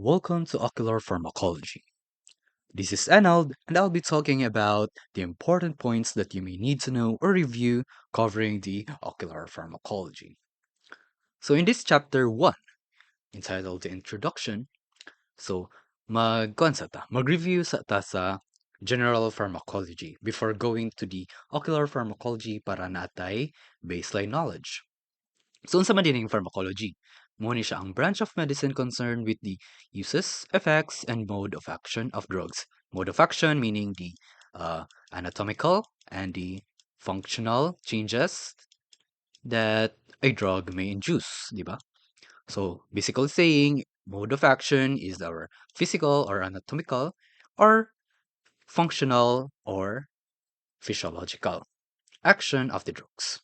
Welcome to Ocular Pharmacology. This is Arnold, and I'll be talking about the important points that you may need to know or review covering the ocular pharmacology. So, in this chapter 1, entitled The Introduction, mag-review sa general pharmacology before going to the ocular pharmacology para natay baseline knowledge. So, unsa man din pharmacology? Mo ni siya ang branch of medicine concerned with the uses, effects, and mode of action of drugs. Mode of action meaning the anatomical and the functional changes that a drug may induce, di ba? So, basically saying, mode of action is our physical or anatomical or functional or physiological action of the drugs.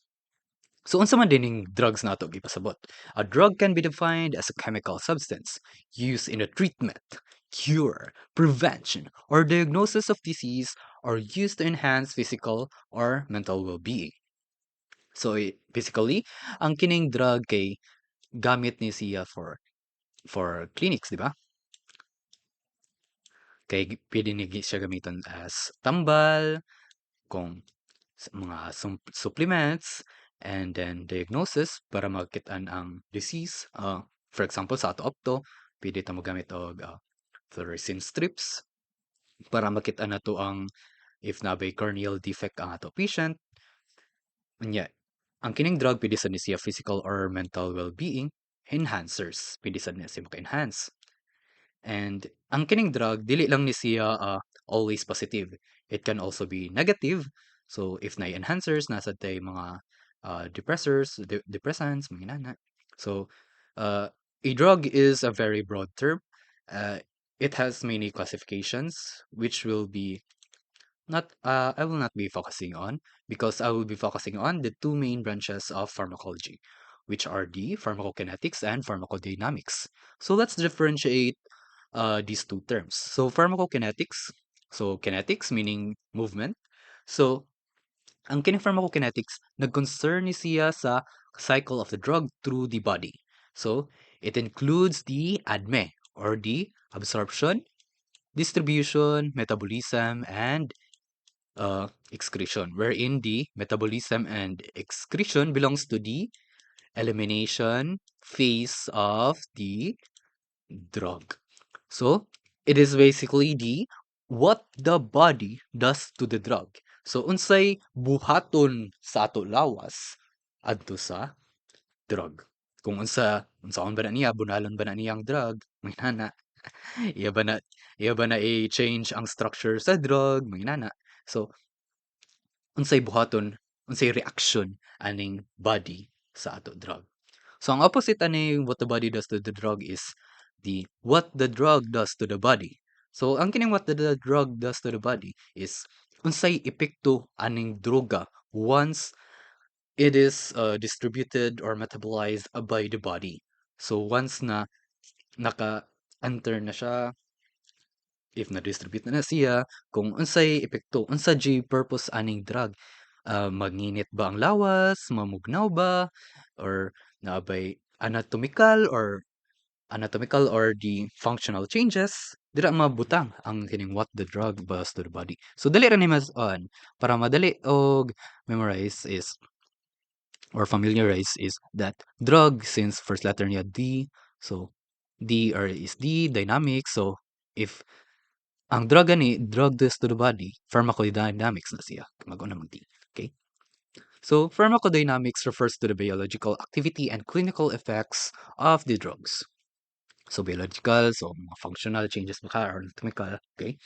So unsa man dining drugs nato gipasabot? A drug can be defined as a chemical substance used in a treatment, cure, prevention, or diagnosis of disease or used to enhance physical or mental well-being. So basically, ang kining drug kay gamit ni siya for clinics, di ba? Kay pwede ni siya gamiton as tambal, kung mga supplements, and then diagnosis para makitaan ang disease. For example, sa ato opto, pwede ta magamit og fluorescein strips para makita na to ang if nabay corneal defect ang ato patient. Unya, ang kining drug pwede sa ni siya physical or mental well-being enhancers. Pwede sa niya siya maka-enhance. And ang kining drug, dili lang ni siya always positive. It can also be negative. So, if na enhancers, nasa tay mga depressors, depressants, mga nana. So, a drug is a very broad term. Uh, it has many classifications, which will be not, I will not be focusing on because I will be focusing on the two main branches of pharmacology, which are the pharmacokinetics and pharmacodynamics. So let's differentiate these two terms. So pharmacokinetics, so kinetics meaning movement. So ang kining pharmacokinetics nag-concern ni siya sa cycle of the drug through the body. So it includes the ADME or the absorption, distribution, metabolism, and excretion, wherein the metabolism and excretion belongs to the elimination phase of the drug. So it is basically the what the body does to the drug. So unsay buhaton sa ato lawas adto sa drug. Kung unsaon ba na niya, bunalon ba na niyang drug, may nana. Iya ba na iya ba na i-change ang structure sa drug, may nana. So unsay buhaton, unsay reaction aning body sa ato drug. So ang opposite ani what the body does to the drug is the what the drug does to the body. So ang kining what the drug does to the body is unsay epekto aning droga once it is distributed or metabolized by the body. So once na naka-enter na siya, if na-distribute na siya, kung unsay epekto, unsa jay purpose aning drug. Magnginit ba ang lawas, mamugnaw ba, or naabay anatomical or the functional changes, dira mabutang ang kining what the drug does to the body. So dali ra ni mas on para madali og memorize is or familiarize is that drug since first letter niya D, so D or is D dynamic. So if ang drug gani, drug does to the body, pharmacodynamics na siya. Mag-una mag-D. Okay? So, pharmacodynamics refers to the biological activity and clinical effects of the drugs. So, biological, so mga functional changes maka or anatomical. Okay?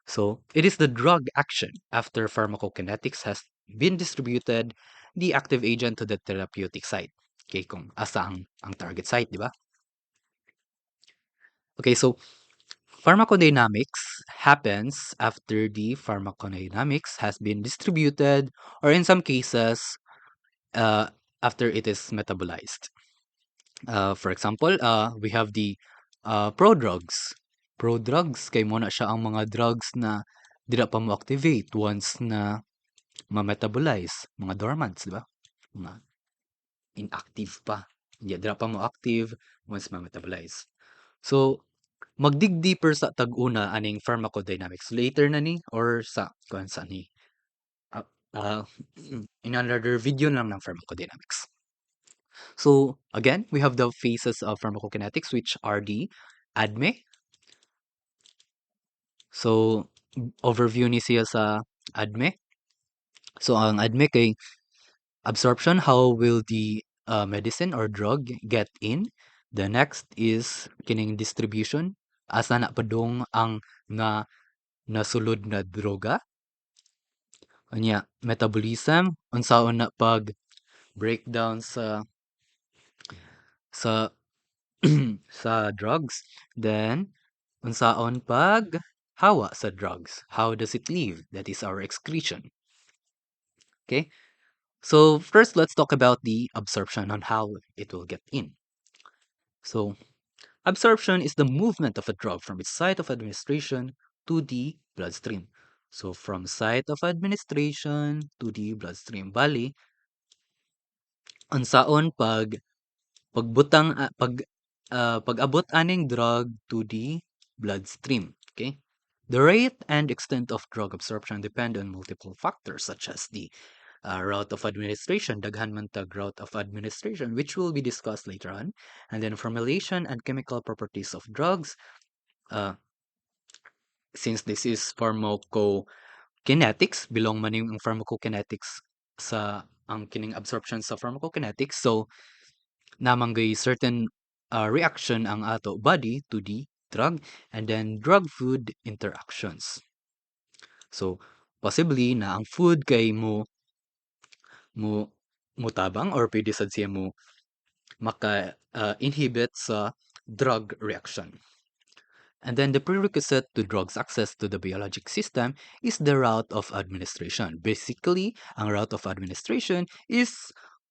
So, it is the drug action after pharmacokinetics has been distributed the active agent to the therapeutic site. Okay, kung asa ang target site, di ba? Okay, so pharmacodynamics happens after the pharmacodynamics has been distributed, or in some cases, uh, after it is metabolized. For example, we have the prodrugs. Prodrugs, kay muna siya ang mga drugs na dila pa mo-activate once na ma-metabolize. Mga dormants, di ba? Mga inactive pa. Dila pa mo-active once ma-metabolize. So, magdig deeper sa tag-una aning pharmacodynamics later na ni or sa kuan sa ni ah, ah, in another video lang ng pharmacodynamics. So again, we have the phases of pharmacokinetics which are the ADME. So overview ni siya sa ADME. So ang ADME kay absorption, how will the medicine or drug get in? The next is kining distribution. Asa na padung ang nga nasulod na droga. Anya, metabolism, unsaon na pag breakdown sa sa drugs. Then unsaon pag hawa sa drugs. How does it leave? That is our excretion. Okay? So first let's talk about the absorption on how it will get in. So absorption is the movement of a drug from its site of administration to the bloodstream. So from site of administration to the bloodstream. Bali, unsaon pagbutang pag-abot aning drug to the bloodstream. Okay? The rate and extent of drug absorption depend on multiple factors such as the route of administration, daghan man tag route of administration, which will be discussed later on, and then formulation and chemical properties of drugs. Uh, since this is pharmacokinetics, belong man yung pharmacokinetics sa ang kining absorption sa pharmacokinetics. So namanggay certain reaction ang ato body to the drug and then drug food interactions. So possibly na ang food kay mo mutabang or pwede sad siya mo maka-inhibit sa drug reaction. And then the prerequisite to drugs access to the biologic system is the route of administration. Basically, ang route of administration is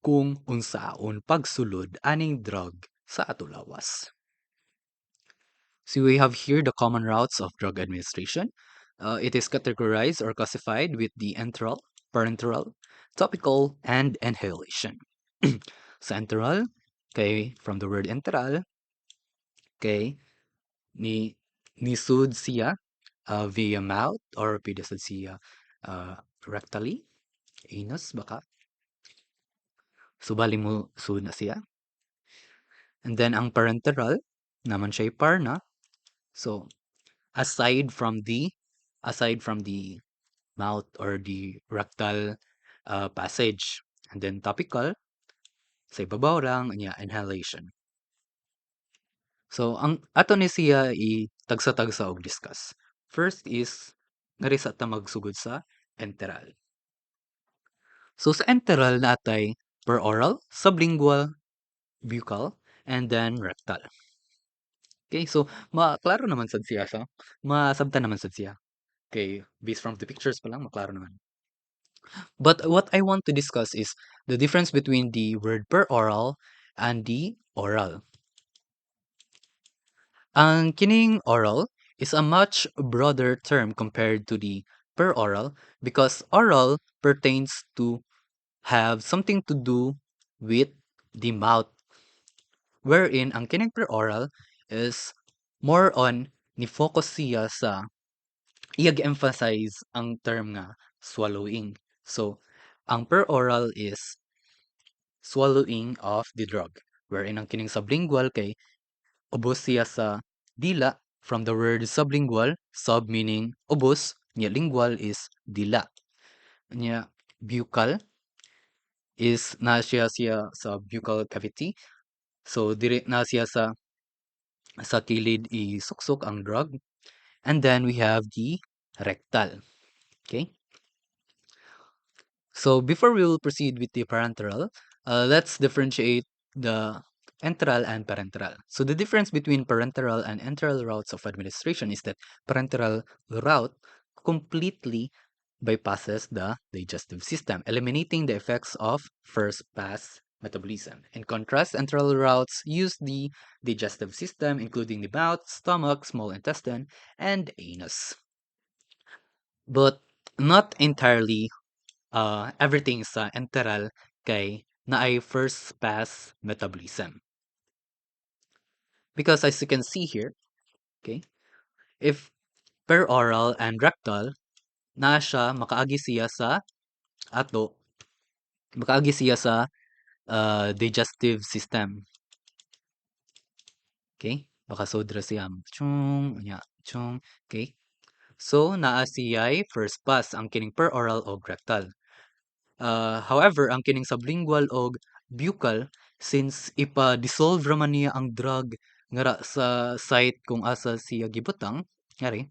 kung unsaon pagsulod aning drug sa ato lawas. So we have here the common routes of drug administration. It is categorized or classified with the enteral, parenteral, topical, and inhalation. Sa enteral, kay from the word enteral, kay ni nisud siya via mouth or pwede sad siya rectally, anus baka. So bali mo sud na siya. And then ang parenteral, naman siya parna. So aside from the mouth or the rectal passage. And then topical, sa ibabaw lang, niya, inhalation. So, ang ato ni siya i-tagsa-tagsa og discuss. First is, ngari sa ta magsugod sa enteral. So, sa enteral natay per oral, sublingual, buccal, and then rectal. Okay, so, maklaro naman sad siya sa, masabtan naman sad siya. Okay, based from the pictures pa lang, maklaro naman. But what I want to discuss is the difference between the word per oral and the oral. Ang kining oral is a much broader term compared to the per oral because oral pertains to have something to do with the mouth, wherein ang kining per oral is more on ni-focus siya sa i-emphasize ang term nga swallowing. So, ang per oral is swallowing of the drug, wherein ang kining sublingual kay ubos siya sa dila from the word sublingual, sub meaning ubos, nya lingual is dila. Nya buccal is na siya sa buccal cavity. So dire na siya sa kilid isuksok ang drug. And then we have the rectal. Okay? So before we will proceed with the parenteral, let's differentiate the enteral and parenteral. So the difference between parenteral and enteral routes of administration is that parenteral route completely bypasses the digestive system, eliminating the effects of first pass metabolism. In contrast, enteral routes use the digestive system, including the mouth, stomach, small intestine, and anus. But not entirely everything sa enteral kay naay first pass metabolism. Because as you can see here, Okay? If per oral and rectal, naa siya makaagi siya sa ato, makaagi siya sa digestive system. Okay? Makasudra siya. Chung, nya, chung. Okay? So, naa siya'y first pass ang kining per oral o rectal. However, ang kining sublingual o buccal, since ipa-dissolve raman niya ang drug ngara sa site kung asa siya gibutang, ngari,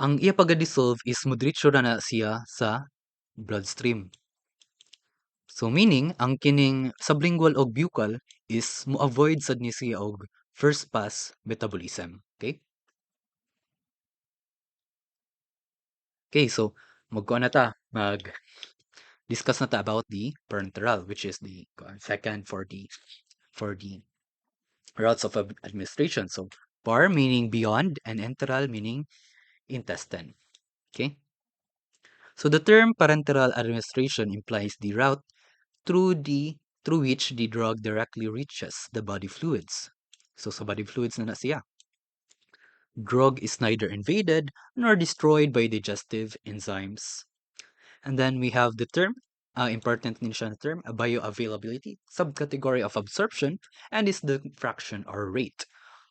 ang iya pag-dissolve is modiretso na siya sa bloodstream. So meaning, ang kining sublingual o buccal is mo-avoid sad ni siya og first pass metabolism. Okay? Okay, so magkuha na ta. Discuss na ta about the parenteral, which is the second for the routes of administration. So par meaning beyond and enteral meaning intestine. Okay? So the term parenteral administration implies the route through which the drug directly reaches the body fluids. So sa body fluids na siya. Drug is neither invaded nor destroyed by digestive enzymes. And then we have the term, important din siya na term, bioavailability, subcategory of absorption, and is the fraction or rate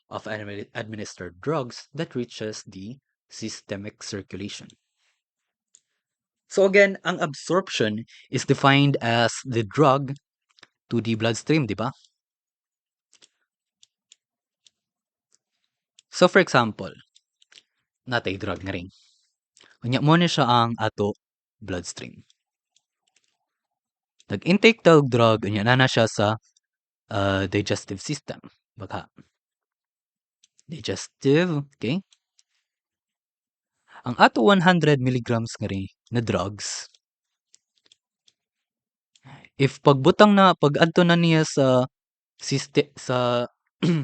of administered drugs that reaches the systemic circulation. So again, ang absorption is defined as the drug to the bloodstream, di ba? So for example, natay drug nga rin. Unya mo na siya ang ato bloodstream. Nag-intake tawag drug, unya na siya sa digestive system. Baka digestive, okay? Ang ato 100 milligrams nga rin na drugs, if pag adto na niya sa sa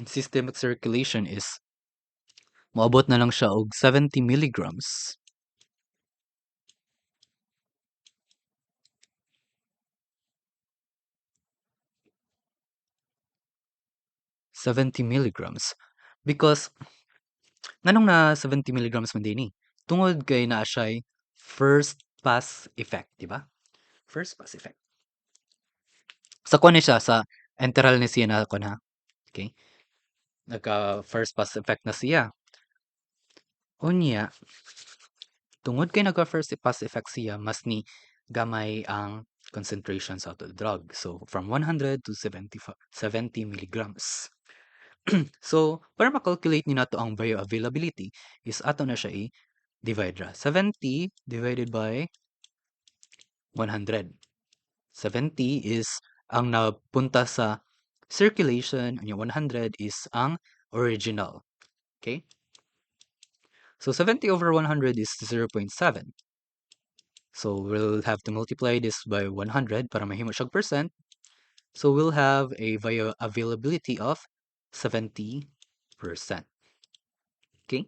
systemic circulation is moabot na lang siya og 70 milligrams. 70 milligrams. Because, nganong na 70 milligrams man din eh? Tungod kay na siya'y first pass effect, di ba? First pass effect. Sa kuha ni siya, sa enteral ni siya na kuha na. Okay? Nagka first pass effect na siya. Unya, tungod kay nagka first pass effect siya, mas ni gamay ang concentration sa auto drug. So, from 100 to 70 milligrams. So, para makalculate ni nato ang bioavailability, is ato na siya i-divide ra. 70 divided by 100. 70 is ang napunta sa circulation, and yung 100 is ang original. Okay? So, 70 over 100 is 0.7. So, we'll have to multiply this by 100 para mahimo siyang percent. So, we'll have a bioavailability of 70%. Okay?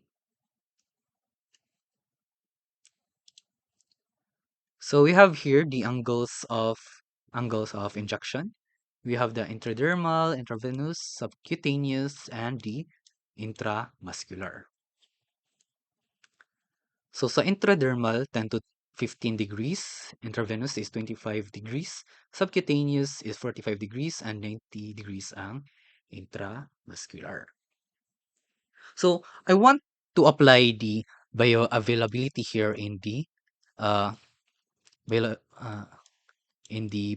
So, we have here the angles of injection. We have the intradermal, intravenous, subcutaneous, and the intramuscular. So sa intradermal, 10 to 15 degrees, intravenous is 25 degrees, subcutaneous is 45 degrees, and 90 degrees ang intramuscular. So I want to apply the bioavailability here in the uh,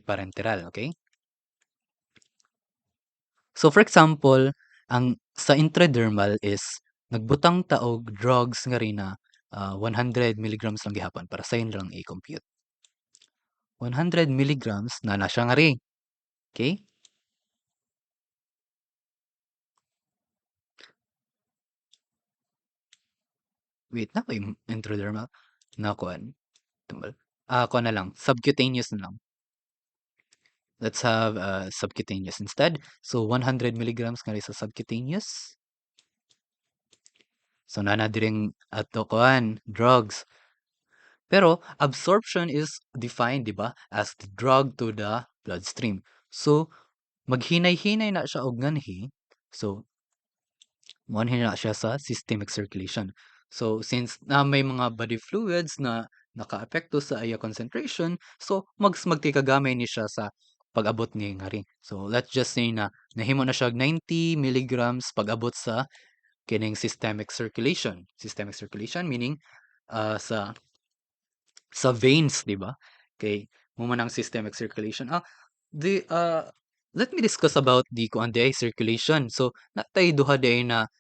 parenteral, okay? So for example, ang sa intradermal is nagbutang taog drugs nga rin na 100 milligrams lang gihapon para sa lang i-compute. 100 milligrams na siya nga rin. Okay? Wait na, may intradermal na kuan. Tumbal. Kuan na lang. Subcutaneous na lang. Let's have subcutaneous instead. So 100 milligrams nga rin sa subcutaneous. So nana diring ato kuan drugs. Pero absorption is defined, di ba, as the drug to the bloodstream. So maghinay-hinay na siya og nganhi. So Mo na siya sa systemic circulation. So since na may mga body fluids na nakaapekto sa iya concentration, so magtikagamay ni siya sa pag-abot ni nga ring. So let's just say na nahimo na siya 90 milligrams pag-abot sa kining systemic circulation. Systemic circulation meaning sa veins, 'di ba? Kay mo man ang systemic circulation. The let me discuss about the kuan day circulation. So natay duha day na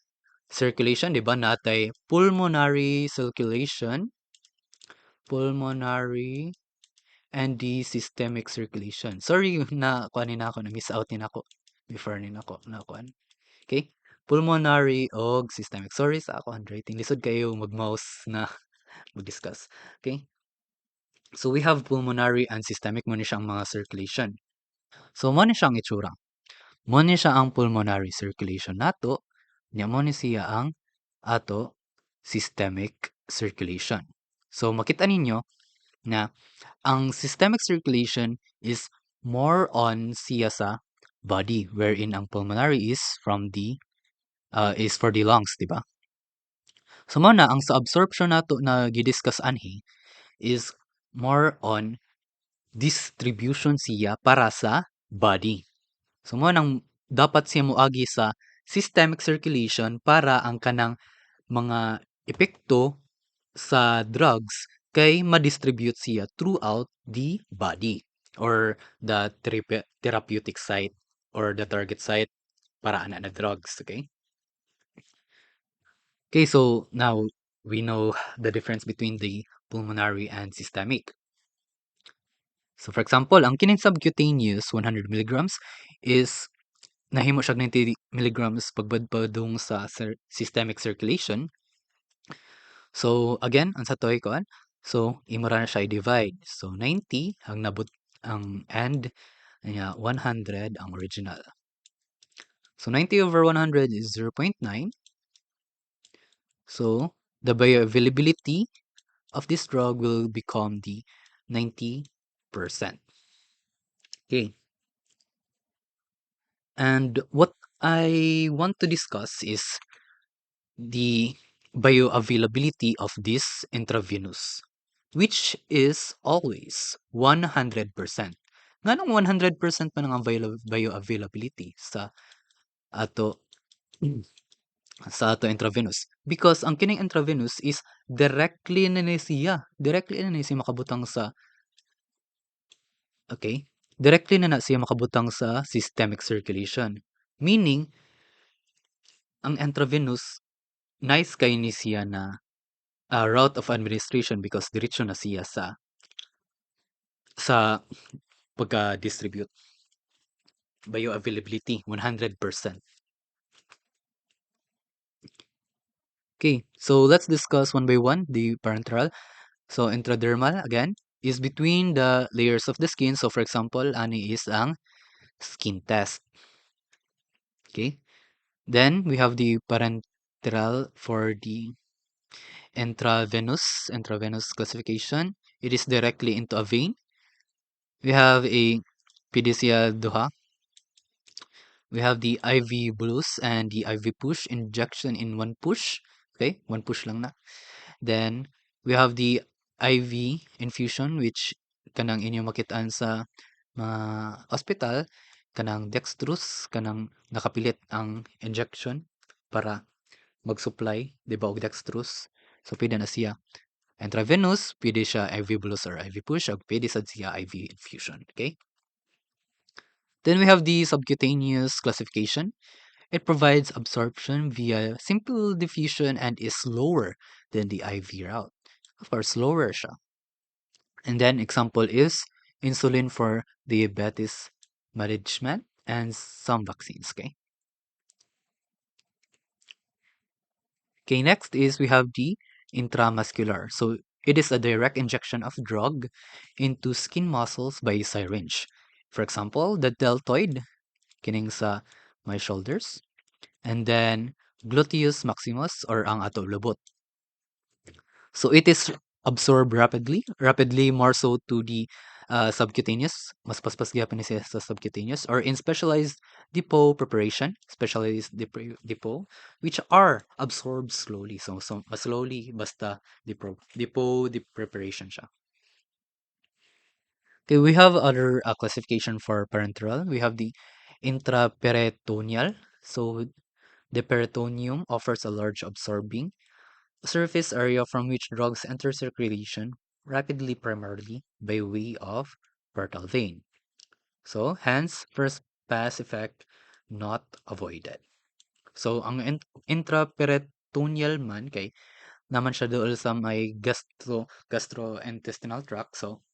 circulation, 'di ba? Natay pulmonary and the systemic circulation. Sorry na kuan ni nako na miss out ni nako before ni nako na kuan. Okay? Pulmonary og systemic. Sorry sa ako handwriting. Lisod kayo mag-mouse na mag-discuss. Okay? So we have pulmonary and systemic mo ni siyang mga circulation. So mo ni siyang itsura. Mo ni siya ang pulmonary circulation nato, nya mo ni siya ang ato systemic circulation. So makita ninyo na ang systemic circulation is more on siya sa body wherein ang pulmonary is for the lungs, di ba? So mo na ang sa absorption nato na gidiscuss anhi is more on distribution siya para sa body. So mo nang dapat siya moagi sa systemic circulation para ang kanang mga epekto sa drugs kay ma-distribute siya throughout the body or the therapeutic site or the target site para ana na drugs, okay? Okay, so now we know the difference between the pulmonary and systemic. So for example, ang kining subcutaneous 100 milligrams is nahimo siya 90 milligrams pagbadpadung sa systemic circulation. So again, ang sa toy koan. So imo ra na siya i-divide. So 90 ang nabut ang and 100 ang original. So 90 over 100 is 0.9. So the bioavailability of this drug will become the 90%. Okay. And what I want to discuss is the bioavailability of this intravenous, which is always 100%. Nganong 100% pa ang bioavailability ato sa ato intravenous? Because ang kining intravenous is directly na ni siya makabutang sa okay? Directly na siya makabutang sa systemic circulation. Meaning, ang intravenous nice kay ni siya na route of administration because diretso na siya sa pagka-distribute. Bioavailability 100%. Okay, so let's discuss one by one the parenteral. So intradermal again is between the layers of the skin. So for example, ani is ang skin test. Okay, then we have the parenteral for the intravenous classification. It is directly into a vein. We have a PDCA duha. We have the IV bolus and the IV push injection in one push. Okay, one push lang na. Then we have the IV infusion which kanang inyo makitaan sa mga hospital, kanang dextrose, kanang nakapilit ang injection para mag-supply, di ba, og dextrose. So pwede na siya intravenous, pwede siya IV bolus or IV push, o pwede sad siya IV infusion. Okay? Then we have the subcutaneous classification. It provides absorption via simple diffusion and is slower than the IV route. Of course, slower siya. And then example is insulin for diabetes management and some vaccines. Okay. Okay, next is we have the intramuscular. So it is a direct injection of drug into skin muscles by syringe. For example, the deltoid, kining sa my shoulders, and then gluteus maximus or ang ato lubot. So it is absorbed rapidly more so to the subcutaneous, mas paspas gyapon ni siya sa subcutaneous, or in specialized depot preparation, specialized depot, which are absorbed slowly. So mas slowly, basta depot preparation siya. Okay, we have other classification for parenteral. We have the intraperitoneal. So the peritoneum offers a large absorbing surface area from which drugs enter circulation rapidly, primarily by way of portal vein. So hence first pass effect not avoided. So ang intraperitoneal man kay naman siya dool sa may gastrointestinal tract, so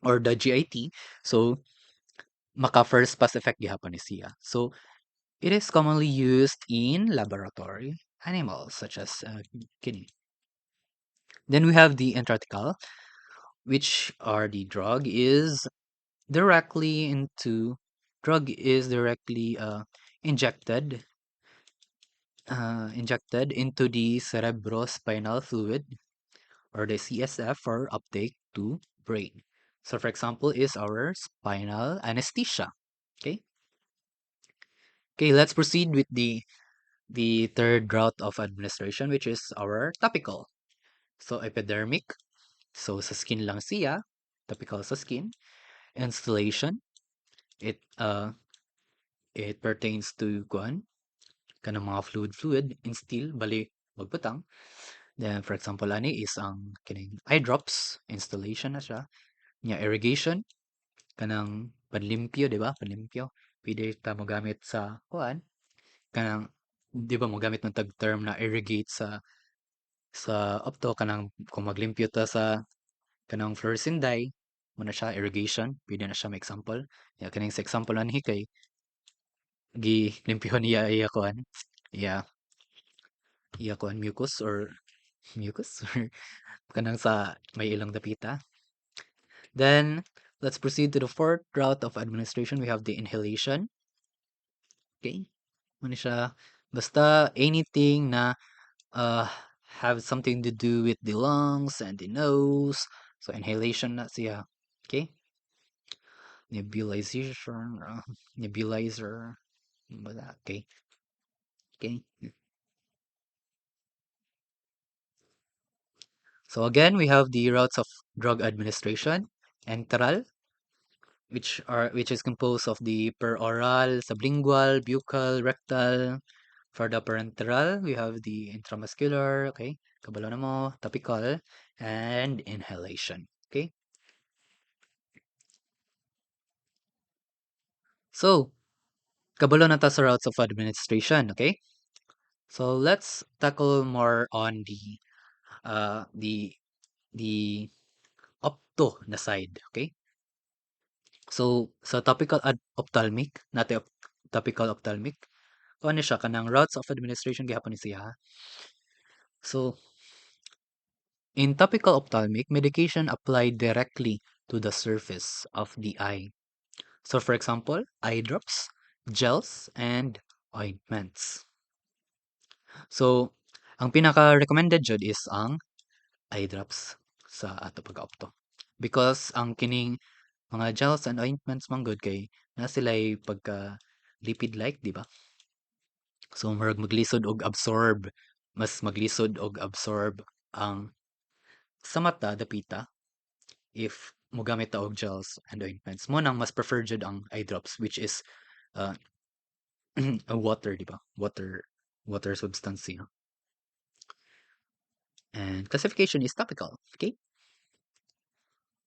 or the GIT. So maka first pass effect gihapon ni siya. So it is commonly used in laboratory animals such as kidney. Then we have the intrathecal, which are the directly into drug is directly injected into the cerebrospinal fluid or the CSF for uptake to brain. So for example is our spinal anesthesia. Okay. Okay, let's proceed with the third route of administration, which is our topical. So epidermic, so sa skin lang siya, topical sa skin. Instillation, it it pertains to kuan kanang mga fluid instill bali magbutang. Then for example ani is ang kining eye drops, installation na siya. Nya irrigation, kanang panlimpyo, di ba? Panlimpyo. Pwede ta mo gamit sa kuan kanang di ba mo gamit ng tag term na irrigate sa opto kanang kung maglimpyo ta sa kanang fluorescent dye mo na siya irrigation, pwede na siya may example. Ya kaning sa example ani kay gi limpyuhan niya iya kuan. Iya iya kuan mucus or kanang sa may ilang dapita. Then let's proceed to the fourth route of administration. We have the inhalation. Okay? Ano siya? Basta anything na uh, have something to do with the lungs and the nose. So inhalation na siya. Okay? Nebulization, nebulizer. Wala. Okay. Okay. So again, we have the routes of drug administration. Enteral, which is composed of the peroral, sublingual, buccal, rectal. For the parenteral, we have the intramuscular, okay, kabalo na mo, topical, and inhalation. Okay. So, kabalo na ta sa routes of administration, okay? So let's tackle more on the the opto na side, okay? So sa topical ophthalmic, topical ophthalmic, ano siya kanang routes of administration gihapon ni siya. So in topical ophthalmic, medication applied directly to the surface of the eye. So for example, eye drops, gels, and ointments. So ang pinaka-recommended jud is ang eye drops sa ato pag-opto. Because ang kining mga gels and ointments man good kay na sila'y pagka lipid-like, di ba? So murag maglisod og absorb, mas maglisod og absorb ang sa mata dapita if mogamit ta og gels and ointments. Mo nang mas preferred jud ang eye drops which is uh, a water, di ba? Water substance, you know? And classification is topical, okay?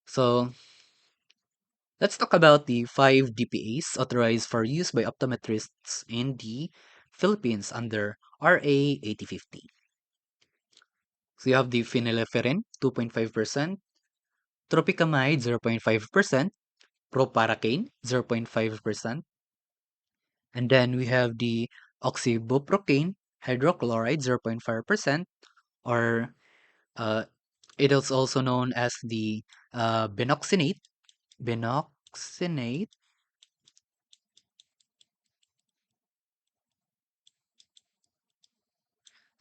So let's talk about the 5 DPAs authorized for use by optometrists in the Philippines under RA 8050. So you have the phenylephrine, 2.5%, tropicamide, 0.5%, proparacaine, 0.5%, and then we have the oxybuprocaine, hydrochloride, 0.5%, or uh, it is also known as the binoxinate,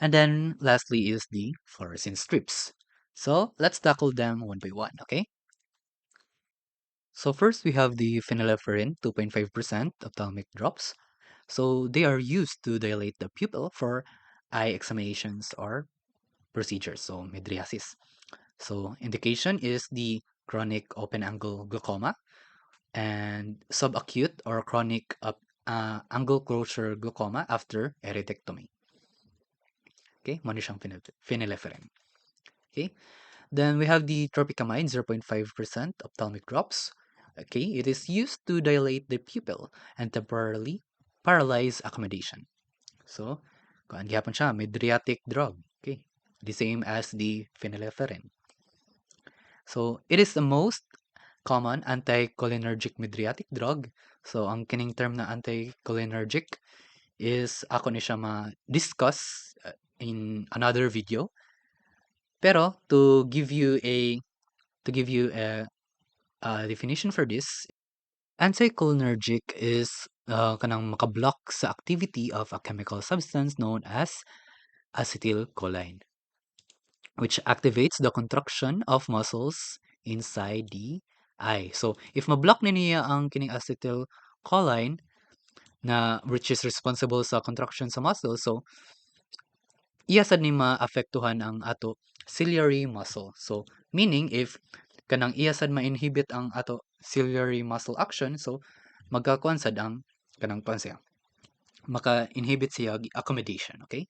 and then lastly is the fluorescein strips. So let's tackle them one by one, okay? So first we have the phenylephrine 2.5% ophthalmic drops. So they are used to dilate the pupil for eye examinations or procedures, so mydriasis. So indication is the chronic open angle glaucoma and subacute or chronic angle closure glaucoma after erythectomy. Okay, mo siyang phenylephrine. Okay, then we have the tropicamide 0.5% ophthalmic drops. Okay, it is used to dilate the pupil and temporarily paralyze accommodation. So, kuan gyapon siya, mydriatic drug. Okay, the same as the phenylephrine. So, it is the most common anticholinergic mydriatic drug. So, ang kining term na anticholinergic is ako ni siya ma-discuss in another video. Pero to give you a definition for this, anticholinergic is kanang makablock sa activity of a chemical substance known as acetylcholine, which activates the contraction of muscles inside the eye. So, if mablock na niya ang kining acetylcholine na which is responsible sa contraction sa muscle, so iya sad ni maapektuhan ang ato ciliary muscle. So, meaning if kanang iya sad ma-inhibit ang ato ciliary muscle action, so magkakuan sad ang kanang kuan siya. Maka-inhibit siya accommodation, okay?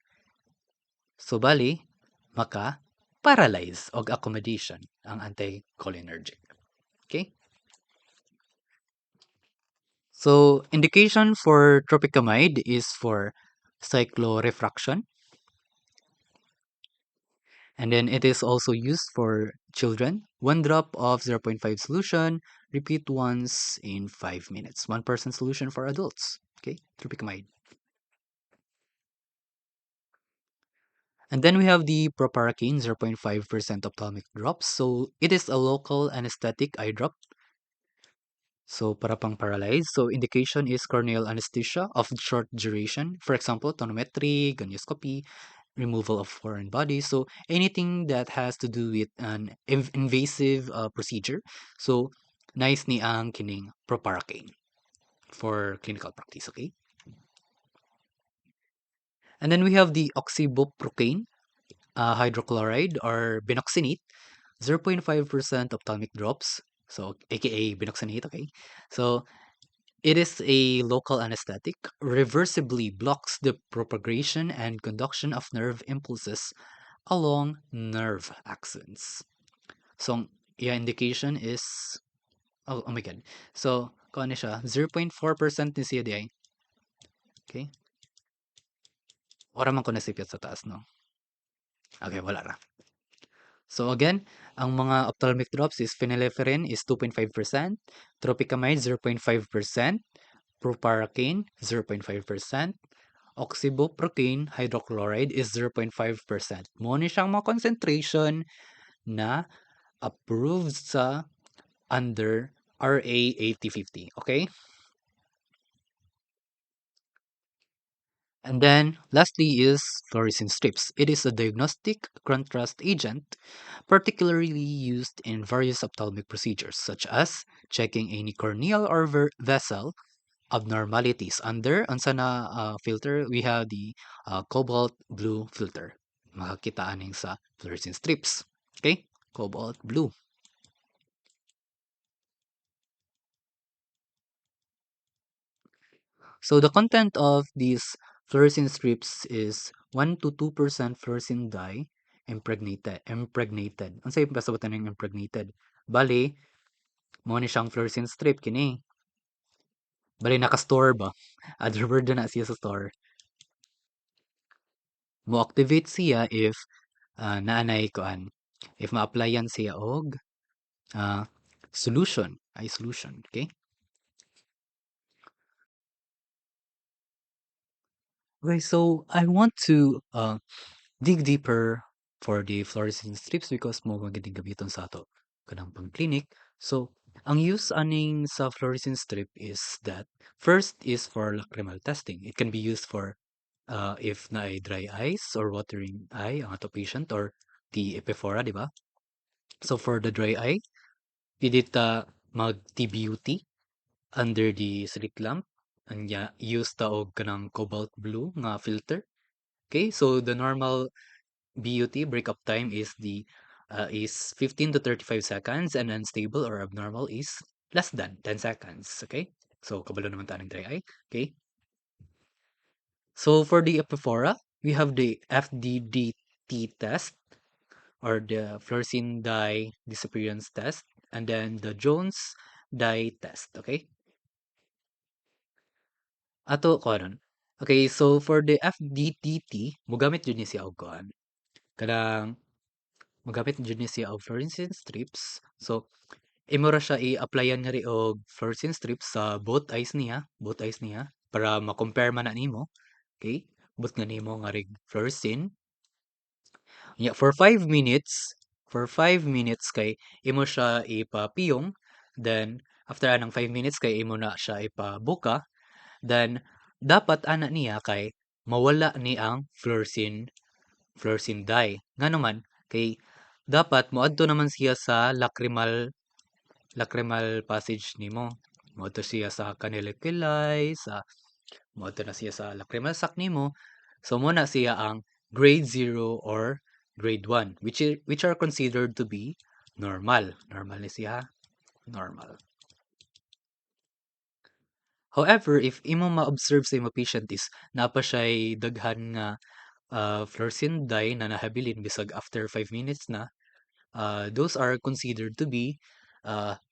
So, bali, maka-paralyze og accommodation ang anticholinergic. Okay? So, indication for tropicamide is for cyclorefraction. And then it is also used for children. One drop of zero point 0.5 solution, repeat once in 5 minutes. 1% solution for adults. Okay, tropicamide. And then we have the proparacaine 0.5% ophthalmic drops. So it is a local anesthetic eye drop. So para pang paralyze. So indication is corneal anesthesia of short duration. For example, tonometry, gonioscopy, removal of foreign bodies. So anything that has to do with an invasive procedure. So nice ni ang kining proparacaine for clinical practice, okay? And then we have the oxybuprocaine hydrochloride or binoxenate, 0.5% ophthalmic drops. So aka binoxenate, okay? So it is a local anesthetic, reversibly blocks the propagation and conduction of nerve impulses along nerve axons. So, yeah, indication is, oh my God. So, kung ano siya, 0.4% ni siya di ay. Okay? Wala man ko nasipyat sa taas, no? Okay, wala ra. So again, ang mga ophthalmic drops is phenylephrine is 2.5%, tropicamide 0.5%, proparacaine 0.5%, oxybuprocaine hydrochloride is 0.5%. Mo ni siyang mga concentration na approved sa under RA 8050. Okay? And then lastly is fluorescein strips. It is a diagnostic contrast agent particularly used in various ophthalmic procedures such as checking any corneal or vessel abnormalities. Under unsa na filter, we have the cobalt blue filter. Makakita aning sa fluorescein strips. Okay? Cobalt blue. So the content of these fluorescein strips is 1 to 2% fluorescein dye impregnated. Ang yung pasabutan ng impregnated? Bali, mo ni siyang fluorescein strip kini. Bali naka-store ba? Adverb na siya sa store. Mo activate siya if naanay koan. If ma-applyan siya og solution, ay solution, okay? Okay, so I want to dig deeper for the fluorescein strips because mo magandang gamiton sa ato kanang pang-clinic. So, ang use aning sa fluorescein strip is that first is for lacrimal testing. It can be used for if na ay dry eyes or watering eye ang ato patient or the epiphora, di ba? So for the dry eye, pwede ta mag-T-beauty under the slit lamp. Anya, use ta og kanang cobalt blue nga filter. Okay, so the normal BUT breakup time is 15 to 35 seconds and unstable or abnormal is less than 10 seconds. Okay? So kabalo naman ta ng dry eye. Okay? So for the epiphora, we have the FDDT test or the fluorescein dye disappearance test and then the Jones dye test. Okay? Ato ko aron. Okay, so for the FDDT, mogamit jud ni siya og kuan. Kanang mogamit jud ni siya og fluorescent strips. So imo ra siya i-applyan nga ri og fluorescent strips sa both eyes niya para ma-compare man na nimo. Okay? But nga nimo nga rig fluorescent. Yeah, for 5 minutes kay imo siya ipapiyong. Then after anang 5 minutes kay imo na siya ipabuka. Then dapat ana niya kay mawala ni ang fluorescent dye. Nga naman kay dapat moadto naman siya sa lacrimal passage nimo. Moadto siya sa kanilay sa moadto na siya sa lacrimal sac nimo. So muna siya ang grade 0 or grade 1 which are considered to be normal. Normal ni siya, normal. However, if imo ma-observe sa imo patient is napa siya'y daghan nga fluorescent dye na nahabilin bisag after 5 minutes na, those are considered to be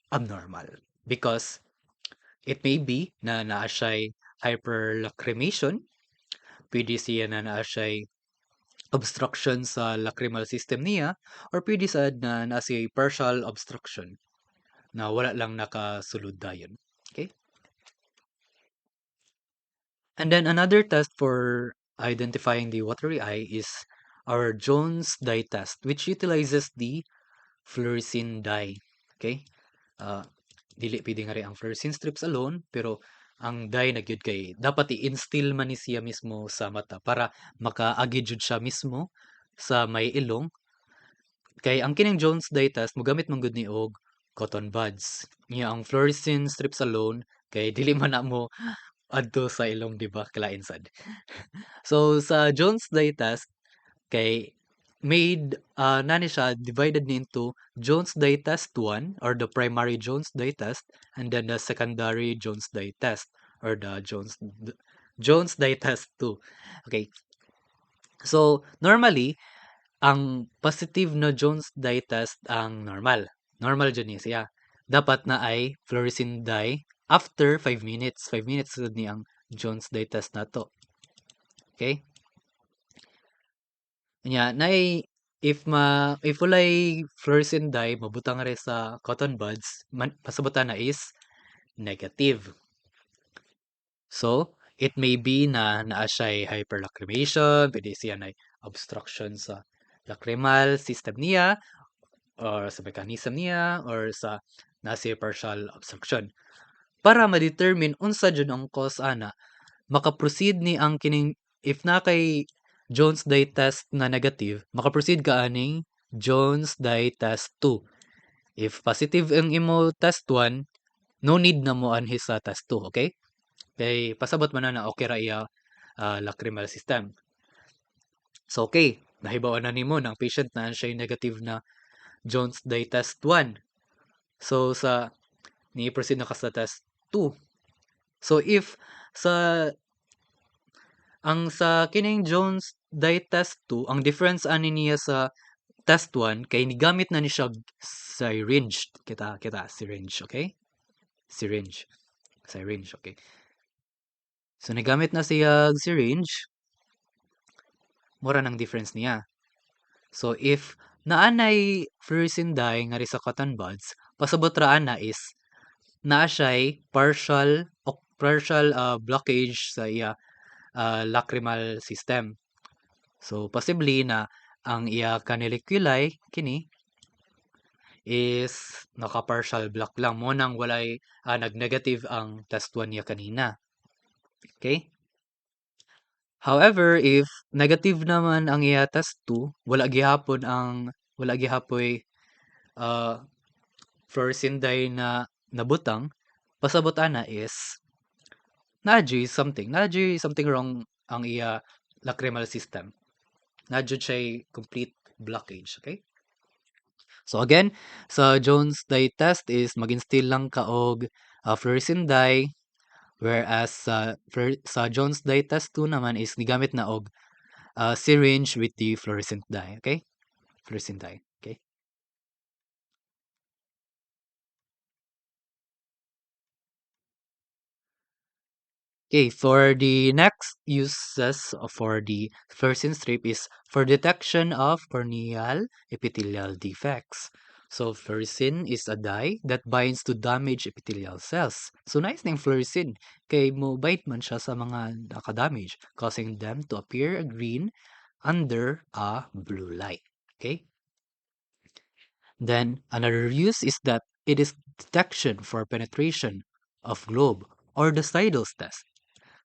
abnormal because it may be na naa siya'y hyperlacrimation, pwede siya na naa siya'y obstruction sa lacrimal system niya, or pwede sad na naa siya'y partial obstruction na wala lang nakasulod dayon. Okay? And then another test for identifying the watery eye is our Jones dye test, which utilizes the fluorescein dye. Okay? Uh, dili pwede nga rin ang fluorescein strips alone, pero ang dye na gyud kay dapat i-instill man ni siya mismo sa mata para makaagi jud siya mismo sa may ilong. Kay ang kining Jones dye test mogamit man gud ni og cotton buds. Nya ang fluorescein strips alone kay dili man na mo adto sa ilong, di ba? Kalain sad. So sa Jones dye test kay made nani siya divided ni into Jones dye test 1 or the primary Jones dye test and then the secondary Jones dye test or the Jones dye test 2. Okay. So normally ang positive na Jones dye test ang normal. Normal dyan niya siya. Dapat na ay fluorescein dye after 5 minutes. 5 minutes sud ni ang Jones dye test na to. Okay? Nya nay if walay fluorescent dye mabutang ra sa cotton buds, pasabutan na is negative. So, it may be na naa siya'y hyperlacrimation, pwede siya na obstruction sa lacrimal system niya, or sa mechanism niya, or sa nasa partial obstruction. Para ma-determine unsa jud ang cause ana, maka-proceed ni ang kining if na kay Jones dye test na negative, maka-proceed ka aning Jones dye test 2. If positive ang imo test 1, no need na mo anhi sa test 2, okay? Kay pasabot man na okay ra iya lacrimal system. So okay, nahibawan na nimo ng patient na siya negative na Jones dye test 1. So sa ni-proceed na ka sa test 2. So if sa sa kining Jones dye test 2, ang difference ani niya sa test 1 kay nigamit na ni siya syringe. Kita syringe, okay? Syringe. Okay. So nigamit na siya syringe, mura ng difference niya. So if naanay fluorescein dye nga ri sa cotton buds, pasabot ra ana is naa siya'y partial blockage sa iya lacrimal system. So possibly na ang iya caniliculi kini is naka-partial block lang mo nang walay nag-negative ang test 1 niya kanina. Okay? However, if negative naman ang iya test 2, wala gihapoy fluorescein dye na nabutang, pasabot ana is na something wrong ang iya lacrimal system. Na-jud siya complete blockage, okay? So again, sa Jones dye test is mag-instill lang ka og fluorescein dye, whereas sa Jones dye test 2 naman is nigamit na og syringe with the fluorescent dye, okay? Fluorescent dye, okay? Okay, for the next uses for the fluorescein strip is for detection of corneal epithelial defects. So fluorescein is a dye that binds to damaged epithelial cells. So nice na yung fluorescein kay mo bite man siya sa mga nakadamage, causing them to appear green under a blue light. Okay? Then another use is that it is detection for penetration of globe or the Seidels test.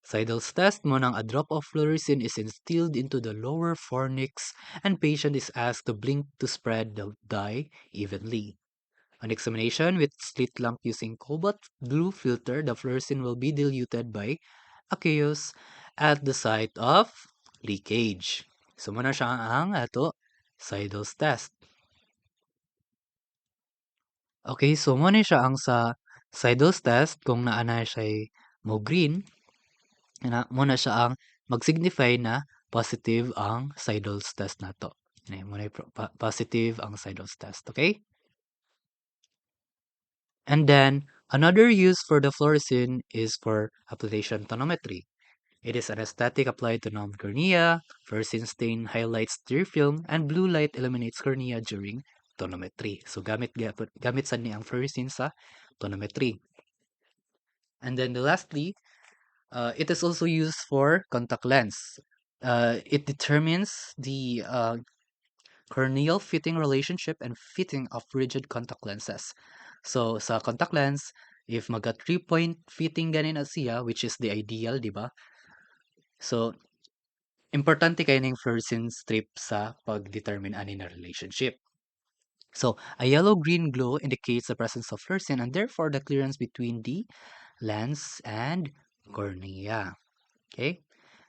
Seidel's test mo nang a drop of fluorescein is instilled into the lower fornix and patient is asked to blink to spread the dye evenly. On examination with slit lamp using cobalt blue filter, the fluorescein will be diluted by aqueous at the site of leakage. So muna siya ang ato Seidel's test. Okay, so mo ni siya ang sa Seidel's test kung naa na siya mo green, mo na siya ang mag-signify na positive ang Seidel's test nato. Mo na positive ang Seidel's test, okay? And then another use for the fluorescein is for appellation tonometry. It is anesthetic applied to numb cornea. Fluorescein stain highlights tear film and blue light eliminates cornea during tonometry. So gamit sa ni ang fluorescein sa tonometry. And then lastly, it is also used for contact lens. It determines the corneal fitting relationship and fitting of rigid contact lenses. So sa contact lens, if maga 3-point fitting ganin na siya, which is the ideal, di ba? So importante kayo ng fluorescein strip sa pag-determine ani na relationship. So a yellow-green glow indicates the presence of fluorescein and therefore the clearance between the lens and cornea. Okay?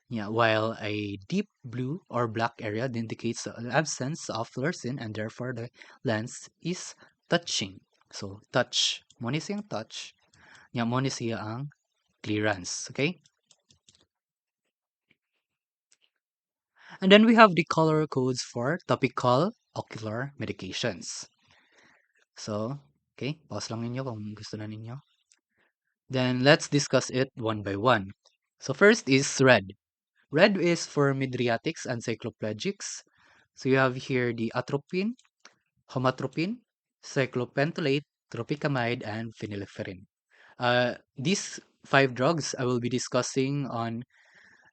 Yeah, while a deep blue or black area indicates the absence of fluorescein and therefore the lens is touching. So, touch. Mo ni siyang touch. Nya mo ni siya ang clearance. Okay? And then we have the color codes for topical ocular medications. So, okay, pause lang ninyo kung gusto na ninyo. Then let's discuss it one by one. So first is red. Red is for mydriatics and cycloplegics. So you have here the atropine, homatropine, cyclopentolate, tropicamide, and phenylephrine. These 5 drugs I will be discussing on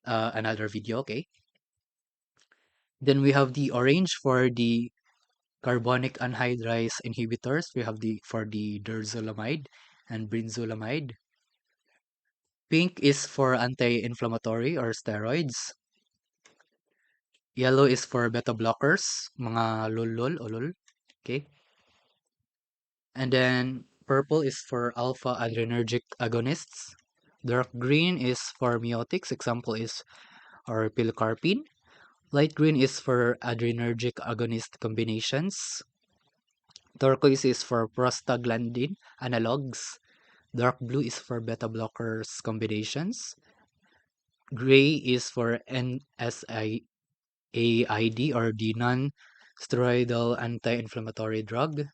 another video, okay? Then we have the orange for the carbonic anhydrase inhibitors. We have the for the durzolamide and brinzolamide. Pink is for anti-inflammatory or steroids. Yellow is for beta blockers, mga lulol o lul. Okay. And then purple is for alpha adrenergic agonists. Dark green is for miotics. Example is or pilocarpine. Light green is for adrenergic agonist combinations. Turquoise is for prostaglandin analogs. Dark blue is for beta blockers combinations. Gray is for NSAID or the non-steroidal anti-inflammatory drug.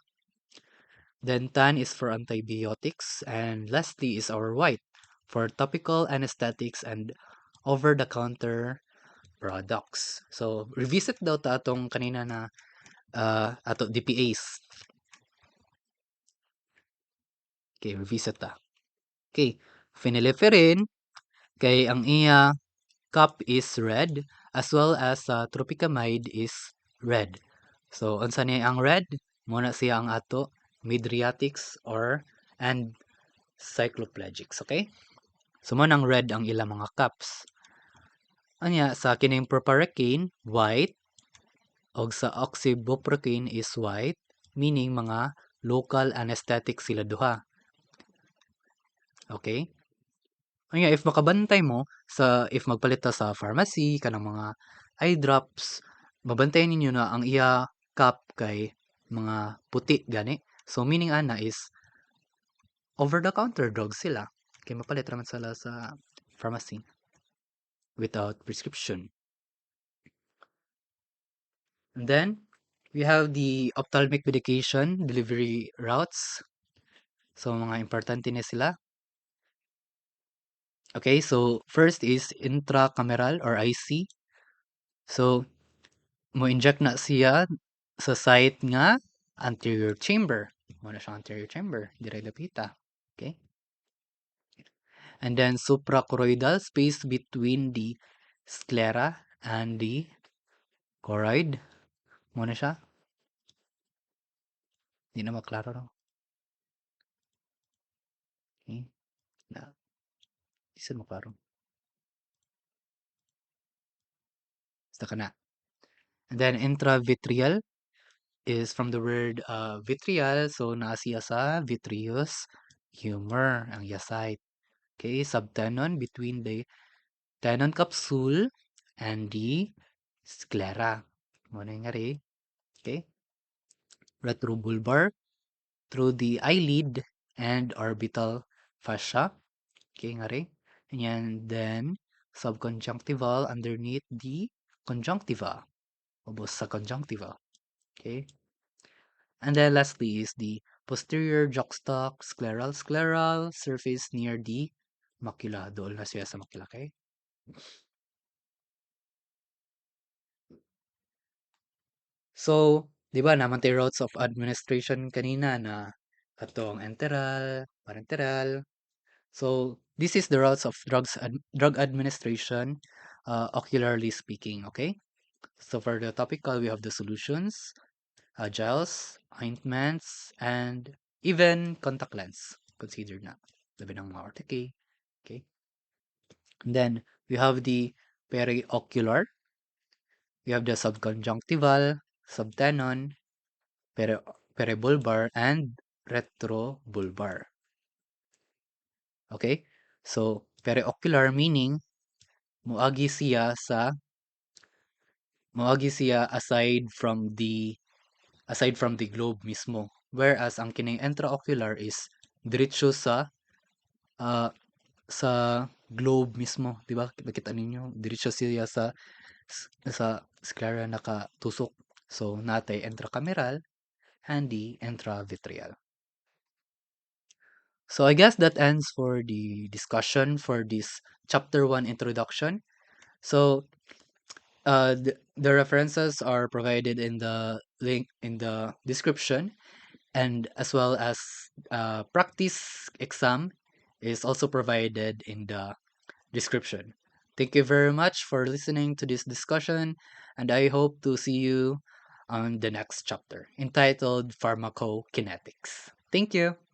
Then tan is for antibiotics. And lastly is our white for topical anesthetics and over-the-counter products. So, revisit daw ta atong kanina na ato DPAs. Okay, revisit ta. Okay, phenylephrine kay ang iya cup is red as well as tropicamide is red. So, unsa ni ang red? Muna siya ang ato mydriatics and cycloplegics, okay? So, mo nang red ang ilang mga cups. Anya, sa kining proparacaine, white, og sa oxybuprocaine is white, meaning mga local anesthetic sila duha. Okay? Anya if makabantay mo if magpalit ta sa pharmacy kanang mga eye drops, mabantayan ninyo na ang iya cup kay mga puti gani. So meaning ana is over the counter drugs sila. Kay mapalit raman sila sa pharmacy without prescription. And then we have the ophthalmic medication delivery routes. So mga importante na sila. Okay, so first is intracameral or IC. So mo-inject na siya sa site nga anterior chamber. Muna siya anterior chamber, dire lapita. Okay? And then suprachoroidal space between the sclera and the choroid. Muna siya. Di na maklaro no. Okay? Na, di sa maklaro. Basta ka na. And then intravitreal is from the word vitriol. So naa siya sa vitreous humor, ang yasite. Okay, subtenon between the tenon capsule and the sclera. Muna yung ngari. Okay. Retrobulbar through the eyelid and orbital fascia. Okay, ngari. And then subconjunctival underneath the conjunctiva. Ubos sa conjunctiva. Okay. And then lastly is the posterior juxta-scleral surface near the macula. Doon na siya sa macula. Okay. So, 'di ba naman tayo routes of administration kanina na atong enteral, parenteral. So, this is the routes of drug administration, ocularly speaking, okay? So, for the topical, we have the solutions, gels, ointments, and even contact lens. Considered na. Labi ng mga ortho-K, okay? And then, we have the periocular, we have the subconjunctival, subtenon, peri peribulbar, and retrobulbar. Okay? So, periocular meaning moagi siya sa moagi siya aside from the globe mismo. Whereas ang kining intraocular is diretso ah, sa globe mismo, 'di ba? Nakita ninyo, diretso siya sa sclera nakatusok. So, natay intracameral and the intravitreal. So I guess that ends for the discussion for this chapter 1 introduction. So the references are provided in the link in the description, and as well as practice exam is also provided in the description. Thank you very much for listening to this discussion, and I hope to see you on the next chapter entitled Pharmacokinetics. Thank you.